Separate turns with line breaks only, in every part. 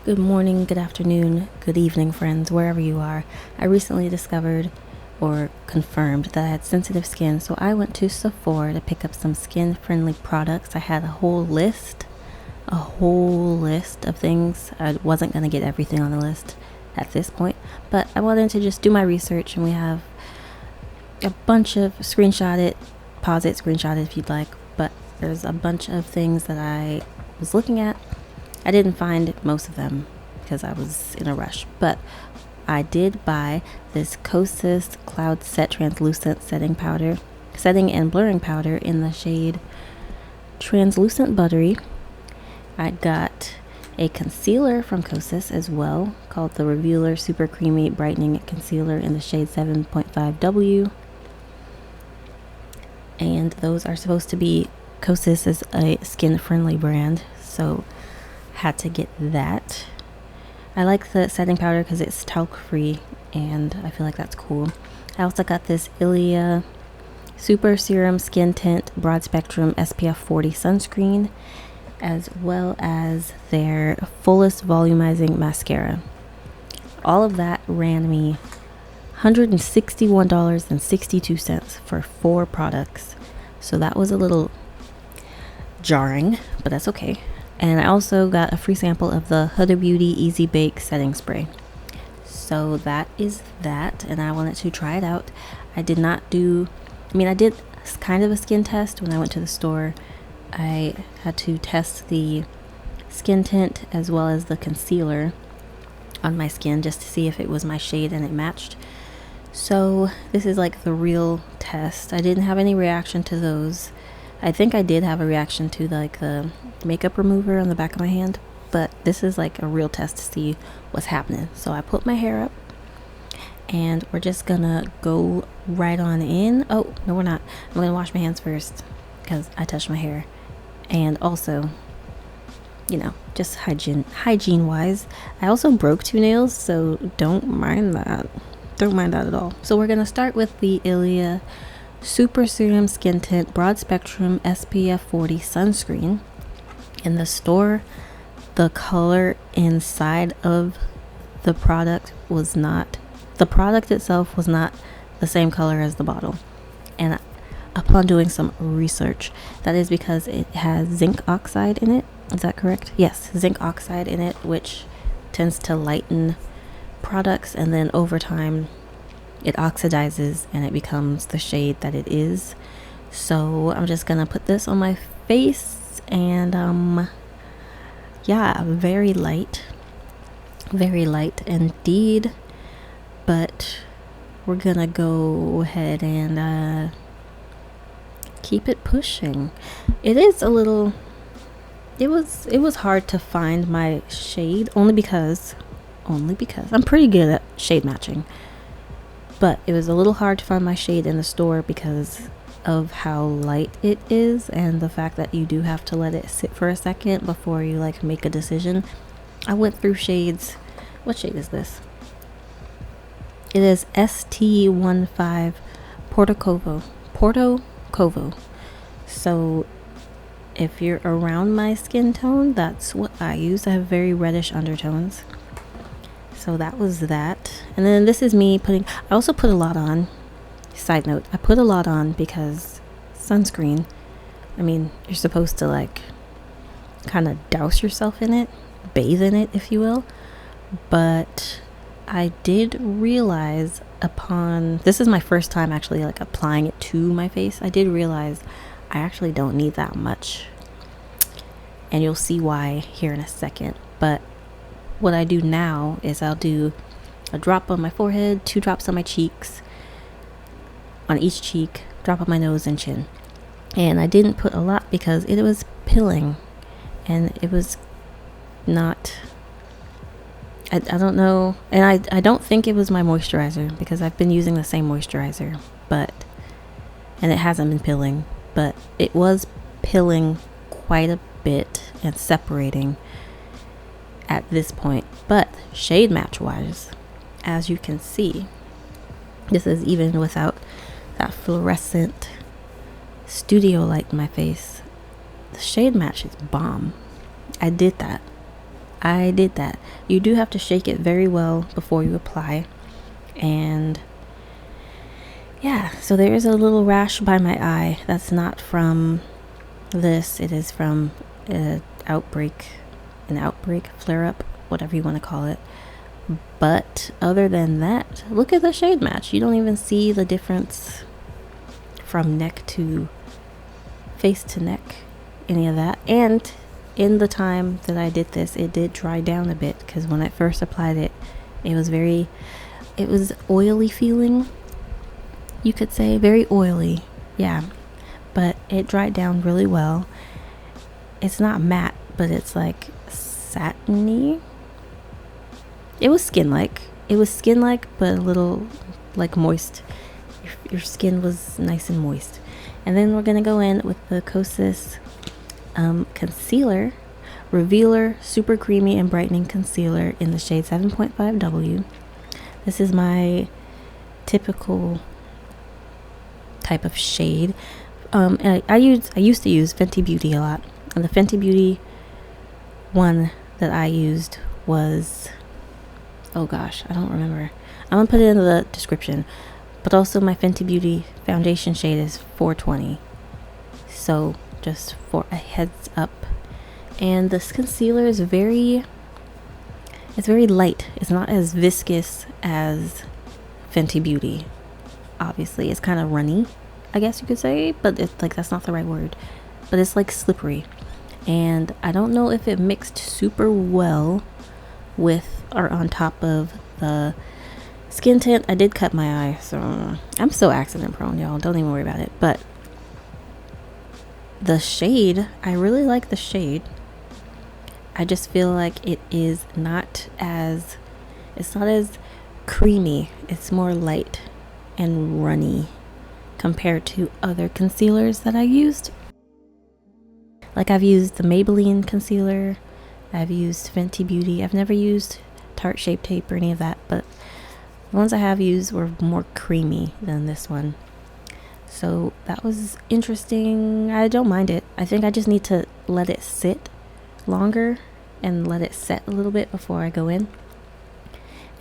Good morning, good afternoon, good evening, friends, wherever you are. I recently discovered or confirmed that I had sensitive skin, so I went to Sephora to pick up some skin-friendly products. I had a whole list of things. I wasn't going to get everything on the list at this point, but I wanted to just do my research, and we have a bunch of pause it, screenshot it if you'd like, but there's a bunch of things that I was looking at. I didn't find most of them because I was in a rush, but I did buy this Kosas Cloud Set Translucent Setting and Blurring Powder in the shade Translucent Buttery. I got a concealer from Kosas as well, called the Revealer Super Creamy Brightening Concealer in the shade 7.5W. And those are supposed to be, Kosas is a skin-friendly brand, so had to get that. I like the setting powder because it's talc free and I feel like that's cool. I also got this ILIA Super Serum Skin Tint Broad Spectrum SPF 40 Sunscreen, as well as their Fullest Volumizing Mascara. All of that ran me $161.62 for 4 products. So that was a little jarring, but that's okay. And I also got a free sample of the Huda Beauty Easy Bake Setting Spray. So that is that, and I wanted to try it out. I did kind of a skin test when I went to the store. I had to test the skin tint as well as the concealer on my skin just to see if it was my shade and it matched. So this is like the real test. I didn't have any reaction to those. I think I did have a reaction to the makeup remover on the back of my hand, but this is like a real test to see what's happening. So I put my hair up and we're just gonna go right on in. Oh, no, we're not. I'm gonna wash my hands first because I touched my hair. And also, just hygiene wise, I also broke 2 nails, so don't mind that. Don't mind that at all. So we're gonna start with the ILIA Super Serum Skin Tint Broad Spectrum SPF 40 Sunscreen. In the store, the color inside of the product itself was not the same color as the bottle. And upon doing some research, that is because it has zinc oxide in it. Is that correct? Yes, zinc oxide in it, which tends to lighten products, and then over time it oxidizes and it becomes the shade that it is. So I'm just gonna put this on my face, and very light indeed, but we're gonna go ahead and keep it pushing. It was hard to find my shade only because I'm pretty good at shade matching. But it was a little hard to find my shade in the store because of how light it is and the fact that you do have to let it sit for a second before you make a decision. I went through shades. What shade is this? It is ST15 Porto Covo. So if you're around my skin tone, that's what I use. I have very reddish undertones. So that was that. And then this is me I also put a lot on. Side note, I put a lot on because sunscreen, you're supposed to kind of douse yourself in it, bathe in it, if you will. But I did realize this is my first time actually applying it to my face. I did realize I actually don't need that much. And you'll see why here in a second. But what I do now is I'll do a drop on my forehead, 2 drops on my cheeks, on each cheek, drop on my nose and chin. And I didn't put a lot because it was pilling, and it was not, I don't know, and I don't think it was my moisturizer because I've been using the same moisturizer, and it hasn't been pilling, but it was pilling quite a bit and separating at this point. But shade match wise, as you can see, this is even without that fluorescent studio light in my face. The shade match is bomb. I did that. I did that. You do have to shake it very well before you apply. And yeah, so there is a little rash by my eye. That's not from this. It is from an outbreak, flare up, whatever you want to call it. But other than that, look at the shade match. You don't even see the difference from neck to face to neck, any of that. And in the time that I did this, it did dry down a bit, because when I first applied it, it was oily feeling, you could say, very oily. Yeah, but it dried down really well. It's not matte, but it's like satiny. It was skin-like, but a little like moist. Your skin was nice and moist. And then we're gonna go in with the Kosas concealer, revealer, super creamy and brightening concealer in the shade 7.5W. This is my typical type of shade. And I used to use Fenty Beauty a lot, and the Fenty Beauty one that I used was, oh gosh, I don't remember. I'm gonna put it in the description. But also my Fenty Beauty foundation shade is 420. So just for a heads up. And this concealer is very light. It's not as viscous as Fenty Beauty. Obviously, it's kind of runny, I guess you could say, but it's like, that's not the right word. But it's like slippery. And I don't know if it mixed super well with or on top of the skin tint. I did cut my eye, so I'm so accident prone, y'all. Don't even worry about it. But the shade, I really like the shade. I just feel like it is not as, it's not as creamy. It's more light and runny compared to other concealers that I used. Like, I've used the Maybelline concealer, I've used Fenty Beauty. I've never used Tarte Shape Tape or any of that, but the ones I have used were more creamy than this one. So that was interesting. I don't mind it. I think I just need to let it sit longer and let it set a little bit before I go in.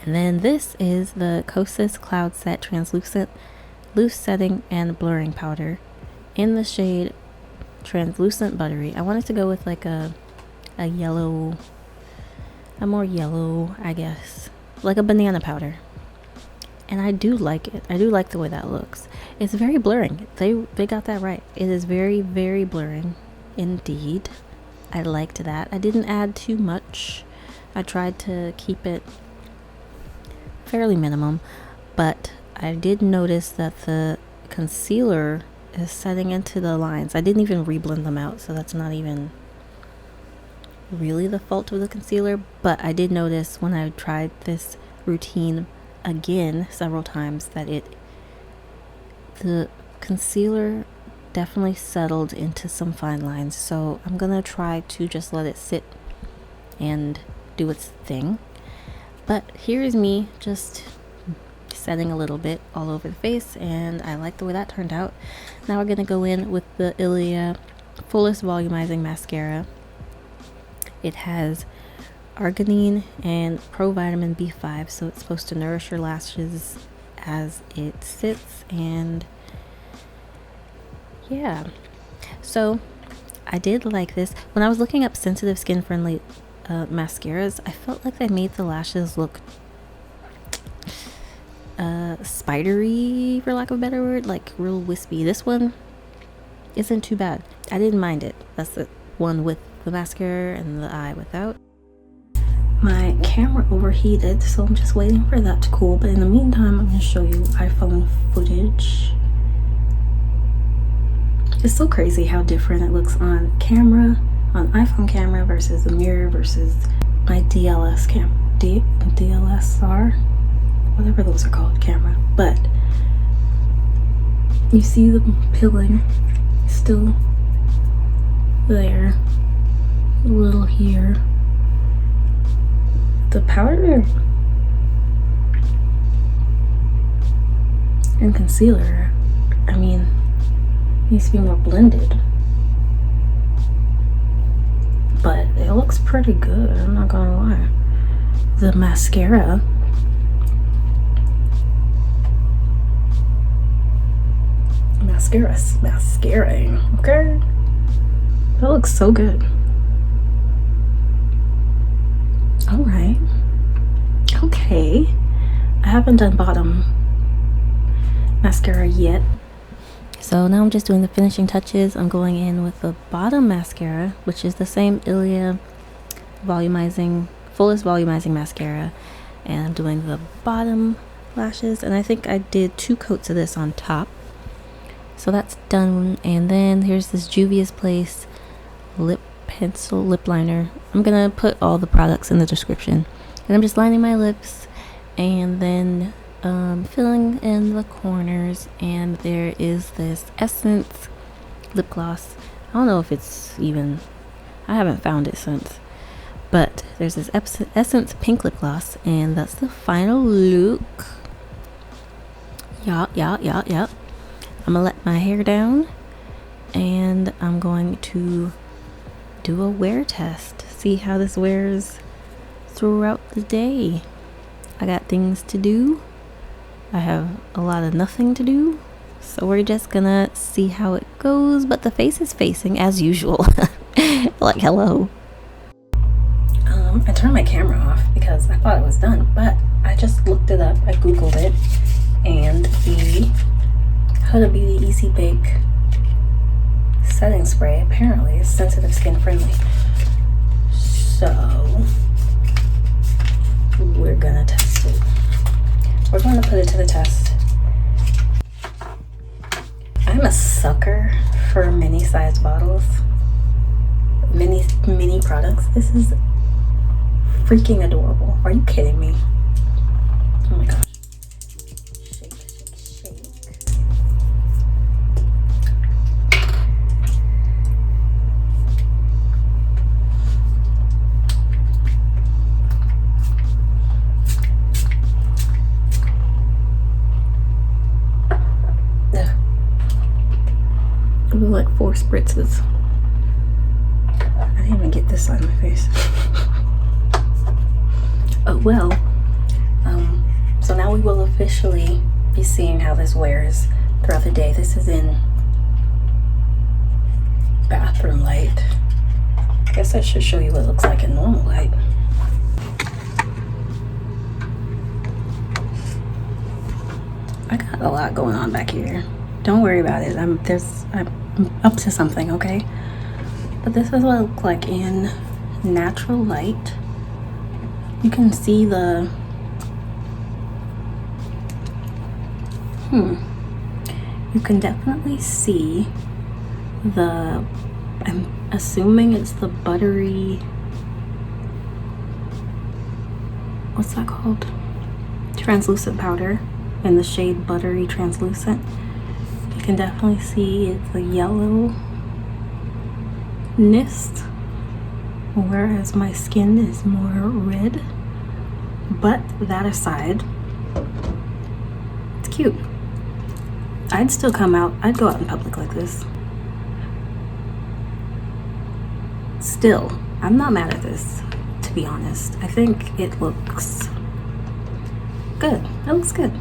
And then this is the Kosas Cloud Set Translucent Loose Setting and Blurring Powder in the shade Translucent Buttery. I wanted to go with like a yellow, a more yellow, I guess, like a banana powder. And I do like it. I do like the way that looks. It's very blurring. They got that right. It is very, very blurring indeed. I liked that. I didn't add too much. I tried to keep it fairly minimum, but I did notice that the concealer is setting into the lines. I didn't even reblend them out, so that's not even really the fault of the concealer. But I did notice when I tried this routine again several times that the concealer definitely settled into some fine lines. So I'm gonna try to just let it sit and do its thing. But here is me just setting a little bit all over the face, and I like the way that turned out. Now we're gonna go in with the ILIA Fullest Volumizing Mascara. It has arginine and provitamin B5, so it's supposed to nourish your lashes as it sits. And yeah, so I did like this. When I was looking up sensitive skin friendly mascaras, I felt like they made the lashes look spidery, for lack of a better word, like real wispy. This one isn't too bad. I didn't mind it. That's the one with the mascara and the eye without. My camera overheated, so I'm just waiting for that to cool. But in the meantime, I'm going to show you iPhone footage. It's so crazy how different it looks on camera, on iPhone camera versus the mirror versus my DLSR, whatever those are called, camera. But you see the pilling still there, a little here. The powder and concealer, I mean, needs to be more blended. But it looks pretty good, I'm not gonna lie. The mascara, mascara, okay? That looks so good. Alright. Okay. I haven't done bottom mascara yet. So now I'm just doing the finishing touches. I'm going in with the bottom mascara, which is the same ILIA fullest volumizing mascara. And I'm doing the bottom lashes. And I think I did 2 coats of this on top. So that's done. And then here's this Juvia's Place lip liner. I'm gonna put all the products in the description. And I'm just lining my lips and then filling in the corners. And there is this Essence lip gloss. I don't know if it's even, I haven't found it since, but there's this Essence pink lip gloss, and that's the final look. Yeah. I'm gonna let my hair down and I'm going to do a wear test, see how this wears throughout the day. I got things to do. I have a lot of nothing to do, so we're just gonna see how it goes. But the face is facing as usual. Like, hello. I turned my camera off because I thought it was done, but I just looked it up. I googled it, and the Huda Beauty Easy Bake setting spray apparently is sensitive skin friendly. So we're gonna test it. We're going to put it to the test. I'm a sucker for mini sized bottles, mini products. This is freaking adorable. Are you kidding me? Oh my gosh. Shake. It was like 4 spritzes. I didn't even get this side of my face. Oh well. So now we will officially be seeing how this wears throughout the day. This is in bathroom light. I guess I should show you what it looks like in normal light. I got a lot going on back here. Don't worry about it. I'm up to something, okay? But this is what it looks like in natural light. You can see the you can definitely see the, I'm assuming it's the Buttery, what's that called? Translucent powder in the shade Buttery Translucent. You can definitely see it's the yellowness, whereas my skin is more red. But that aside, it's cute. I'd still come out, I'd go out in public like this. Still, I'm not mad at this, to be honest. I think it looks good. It looks good.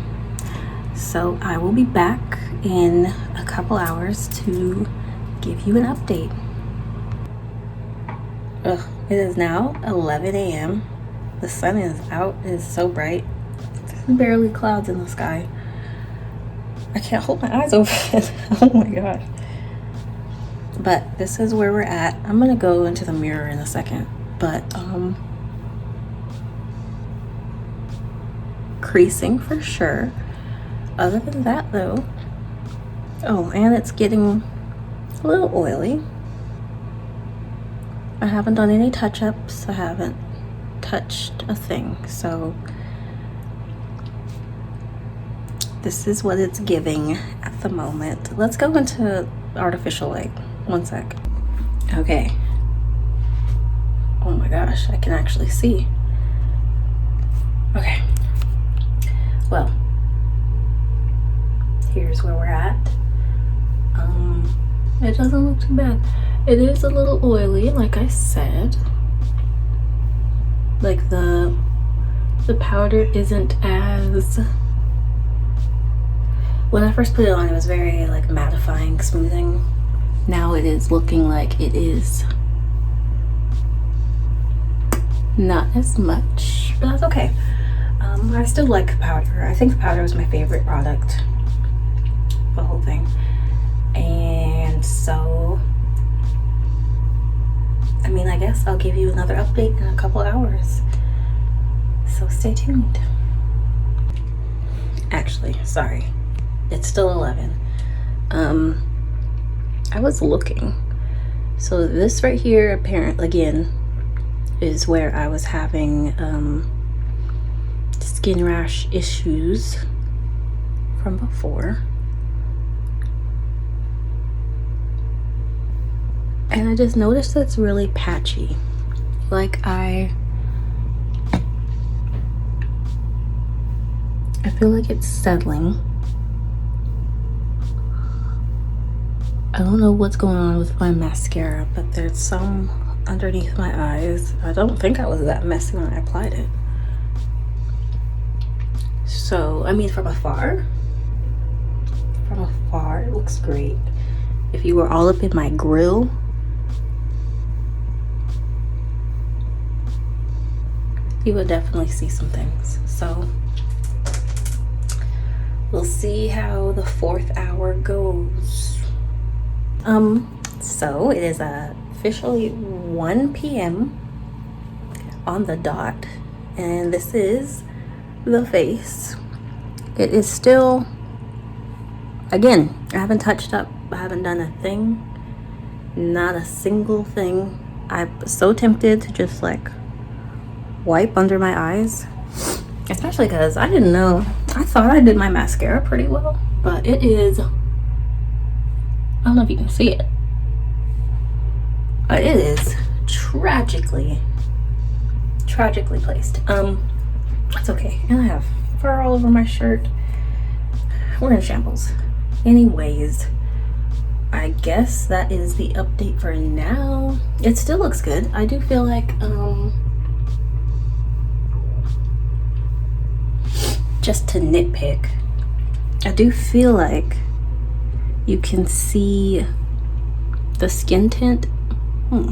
So I will be back in a couple hours to give you an update. Ugh, it is now 11 a.m. The sun is out. It is so bright. There's barely clouds in the sky. I can't hold my eyes open. Oh my gosh. But this is where we're at. I'm gonna go into the mirror in a second. But creasing for sure. Other than that though, oh, and it's getting a little oily. I haven't done any touch-ups. I haven't touched a thing, so this is what it's giving at the moment. Let's go into artificial light. One sec. Okay. Oh my gosh, I can actually see. Okay. Well, here's where we're at. It doesn't look too bad. It is a little oily, like I said. Like the powder isn't as, when I first put it on it was very like mattifying, smoothing. Now it is looking like it is not as much, but that's okay. I still like powder. I think the powder was my favorite product, the whole thing. And so, I mean, I guess I'll give you another update in a couple hours. So stay tuned. Actually, sorry. It's still 11. I was looking. So this right here, apparently, again, is where I was having skin rash issues from before. And I just noticed that it's really patchy. Like I feel like it's settling. I don't know what's going on with my mascara, but there's some underneath my eyes. I don't think I was that messy when I applied it. So, I mean, from afar, it looks great. If you were all up in my grill, you would definitely see some things. So, we'll see how the 4th hour goes. So it is officially 1 p.m. on the dot, and this is the face. It is still, again, I haven't touched up, I haven't done a thing, not a single thing. I'm so tempted to just like wipe under my eyes, especially because I didn't know. I thought I did my mascara pretty well, but it is, I don't know if you can see it, but it is tragically placed. It's okay. And I have fur all over my shirt. We're in shambles. Anyways, I guess that is the update for now. It still looks good. I do feel like just to nitpick, I do feel like you can see the skin tint.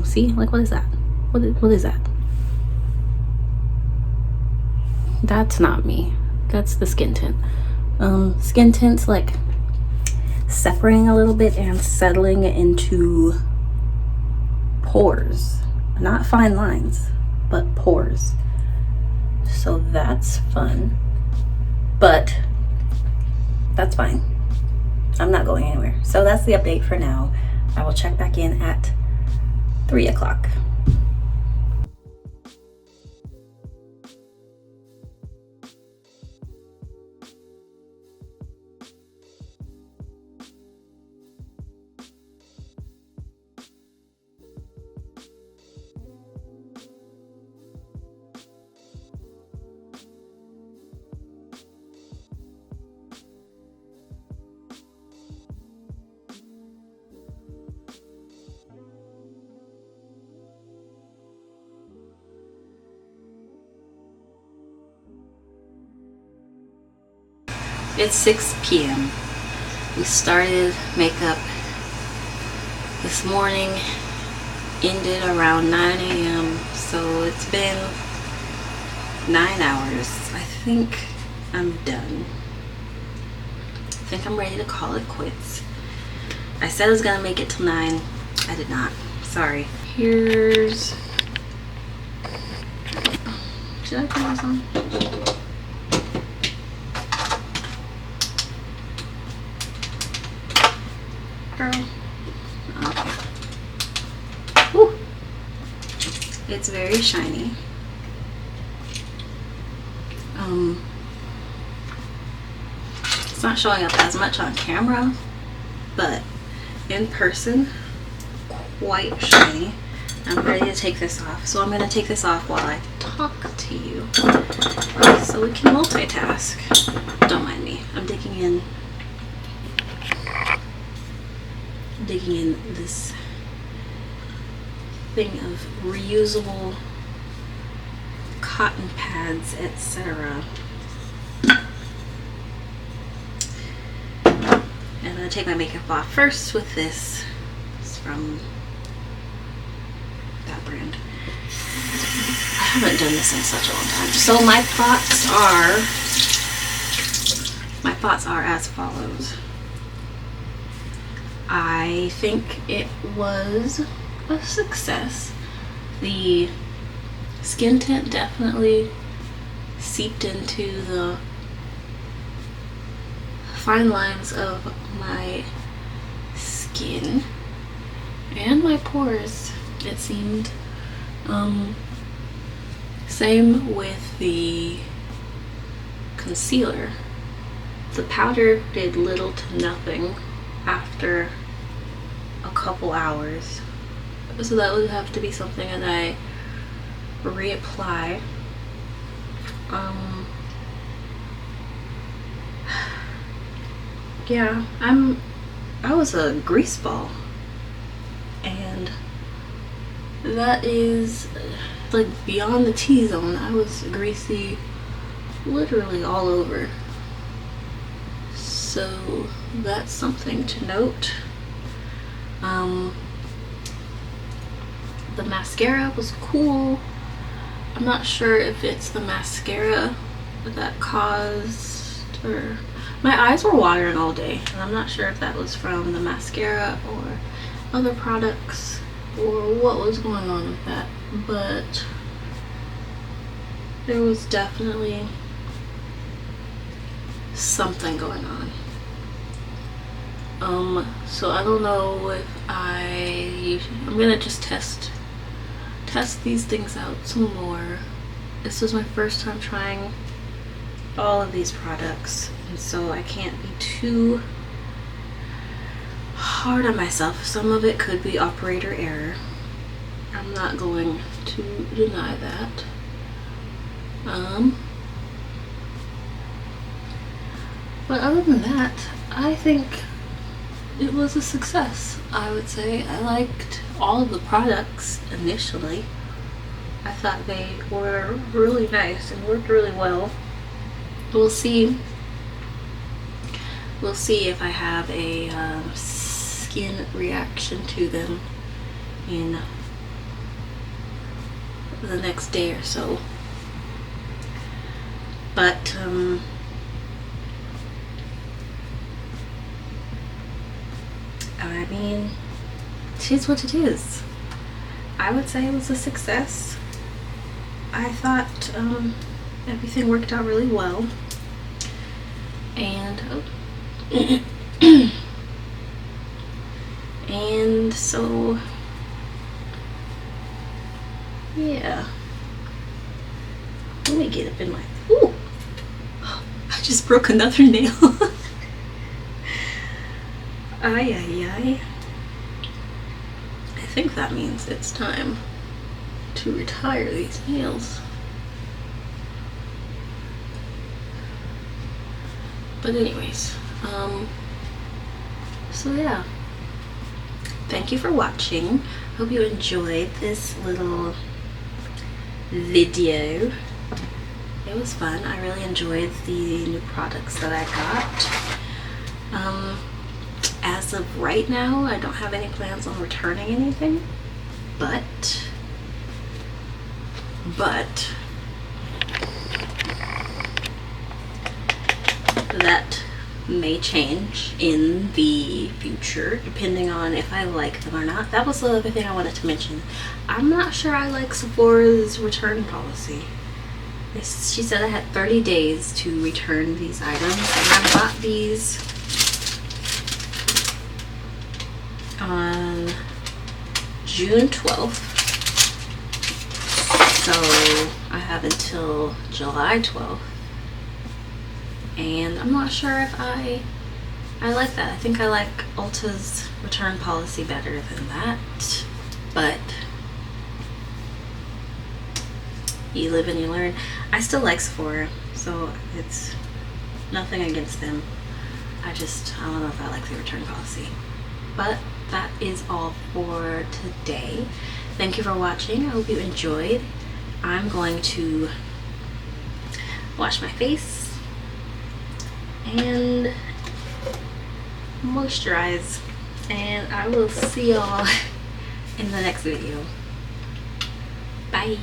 See, like, what is that? What is that? That's not me. That's the skin tint. Skin tint's like separating a little bit and settling into pores. Not fine lines, but pores. So that's fun. But that's fine. I'm not going anywhere. So that's the update for now. I will check back in at 3 o'clock. It's 6 p.m. We started makeup this morning, ended around 9 a.m. So it's been 9 hours. I think I'm done. I think I'm ready to call it quits. I said I was gonna make it till 9. I did not. Sorry. Here's... Should I put this on? Girl. Okay. Whew. It's very shiny. It's not showing up as much on camera, but in person, quite shiny. I'm ready to take this off. So I'm going to take this off while I talk to you so we can multitask. Don't mind me. I'm digging in this thing of reusable cotton pads, etc. I'm gonna take my makeup off first with this. It's from that brand. I haven't done this in such a long time. So my thoughts are as follows. I think it was a success. The skin tint definitely seeped into the fine lines of my skin and my pores, it seemed. Same with the concealer. The powder did little to nothing after a couple hours, so that would have to be something that I reapply. Yeah, I was a grease ball, and that is like beyond the T-zone. I was greasy literally all over. So that's something to note. The mascara was cool. I'm not sure if it's the mascara that caused, or my eyes were watering all day, and I'm not sure if that was from the mascara or other products or what was going on with that, but there was definitely something going on. So I don't know if I'm gonna just test these things out some more. This was my first time trying all of these products, and so I can't be too hard on myself. Some of it could be operator error. I'm not going to deny that. But other than that, I think it was a success. I would say I liked all of the products initially. I thought they were really nice and worked really well. We'll see if I have a skin reaction to them in the next day or so. But I mean, it is what it is. I would say it was a success. I thought everything worked out really well, and and so yeah. Let me get up in my, ooh, I just broke another nail. Ay, ay, ay. I think that means it's time to retire these nails. But anyways, so yeah. Thank you for watching. Hope you enjoyed this little video. It was fun. I really enjoyed the new products that I got. As of right now, I don't have any plans on returning anything, but that may change in the future depending on if I like them or not. That was the other thing I wanted to mention. I'm not sure I like Sephora's return policy. She said I had 30 days to return these items, and I bought these on June 12th, so I have until July 12th, and I'm not sure if I like that. I think I like Ulta's return policy better than that, but you live and you learn. I still like Sephora, so it's nothing against them. I don't know if I like the return policy. But that is all for today. Thank you for watching. I hope you enjoyed. I'm going to wash my face, and moisturize. And I will see y'all in the next video. Bye.